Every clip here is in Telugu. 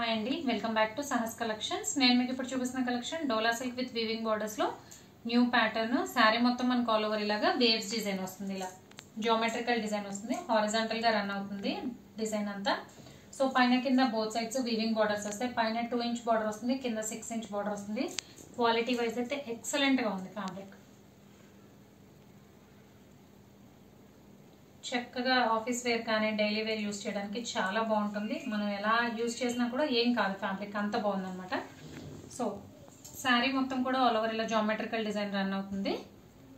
హాయ్ అండి, welcome back to Sahas collections. నేను మీకు ఇప్పుడు చూపిస్తున్న collection dola silk with weaving borders లో న్యూ ప్యాటర్న్. శారీ మొత్తం మనకు ఆల్ ఓవర్ ఇలాగా వేవ్స్ డిజైన్ వస్తుంది. ఇలా జియోమెట్రికల్ డిజైన్ వస్తుంది, హారిజాంటల్ గా రన్ అవుతుంది డిజైన్ అంతా. సో పైన కింద బోత్ సైడ్స్ వీవింగ్ బార్డర్స్ వస్తాయి. పైన 2 ఇంచ్ బార్డర్ వస్తుంది, కింద 6 ఇంచ్ బార్డర్ వస్తుంది. క్వాలిటీ వైజ్ అయితే ఎక్సలెంట్ గా ఉంది. ఫ్యాబ్రిక్ చక్కగా ఆఫీస్ వేర్ కానీ డైలీ వేర్ యూస్ చేయడానికి చాలా బాగుంటుంది. మనం ఎలా యూస్ చేసినా కూడా ఏం కాదు, ఫ్యాబ్రిక్ అంత బాగుంది అనమాట. సో శారీ మొత్తం కూడా ఆల్ ఓవర్ ఇలా జామెట్రికల్ డిజైన్ రన్ అవుతుంది.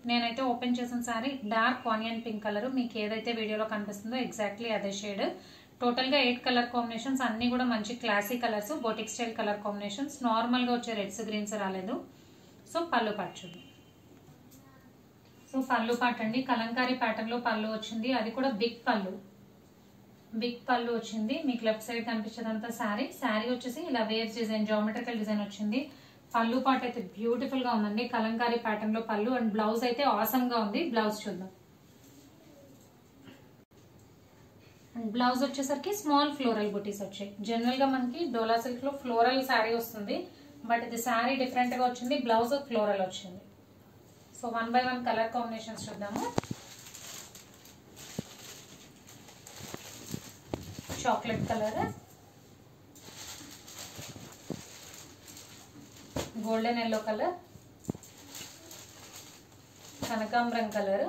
నేనైతే ఓపెన్ చేసిన sari dark onion pink colour. మీకు ఏదైతే వీడియోలో కనిపిస్తుందో ఎగ్జాక్ట్లీ అదే షేడ్. టోటల్గా 8 కలర్ కాంబినేషన్స్, అన్ని కూడా మంచి classy colours, boutique style colour combinations. నార్మల్గా వచ్చే రెడ్స్ గ్రీన్స్ రాలేదు. సో పళ్ళు పార్ట్ చూద్దాం. సో పళ్ళు పార్ట్ అండి, కలంకారీ ప్యాటర్న్ లో పళ్ళు వచ్చింది. అది కూడా బిగ్ పళ్ళు వచ్చింది. మీకు లెఫ్ట్ సైడ్ కనిపించేదంతా శారీ వచ్చేసి ఇలా వేవ్స్ డిజైన్ జామెట్రికల్ డిజైన్ వచ్చింది. పళ్ళు పార్ట్ అయితే బ్యూటిఫుల్ గా ఉందండి, కలంకారీ ప్యాటర్న్ లో పళ్ళు. అండ్ బ్లౌజ్ అయితే ఆసమ్ గా ఉంది. బ్లౌజ్ చూద్దాం. అండ్ బ్లౌజ్ వచ్చేసరికి స్మాల్ ఫ్లోరల్ బుటీస్ వచ్చాయి. జనరల్ గా మనకి డోలా సిల్క్ లో ఫ్లోరల్ శారీ వస్తుంది, బట్ ఇది శారీ డిఫరెంట్ గా వచ్చింది. బ్లౌజ్ ఫ్లోరల్ వచ్చింది. సో 1 by 1 కలర్ కాంబినేషన్స్ చూద్దాము. Chocolate colour, golden yellow colour, కనకాంబరం colour,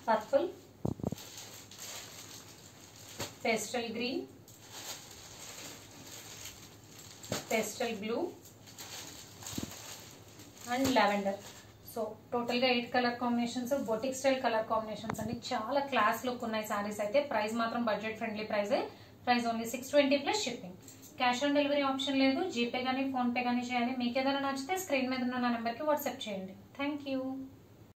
purple, pastel green, pastel blue and lavender. So టోటల్గా 8 colour combinations, boutique style colour combinations అండి. చాలా క్లాస్ లుక్ ఉన్నాయి సారీస్ అయితే. ప్రైస్ మాత్రం budget friendly ప్రైజే. Price only 620 plus shipping. Cash on delivery option లేదు. జీపే కానీ ఫోన్పే కానీ చేయాలి. మీకు ఏదైనా నచ్చితే స్క్రీన్ మీద ఉన్న నెంబర్కి వాట్సాప్ చేయండి. Thank you.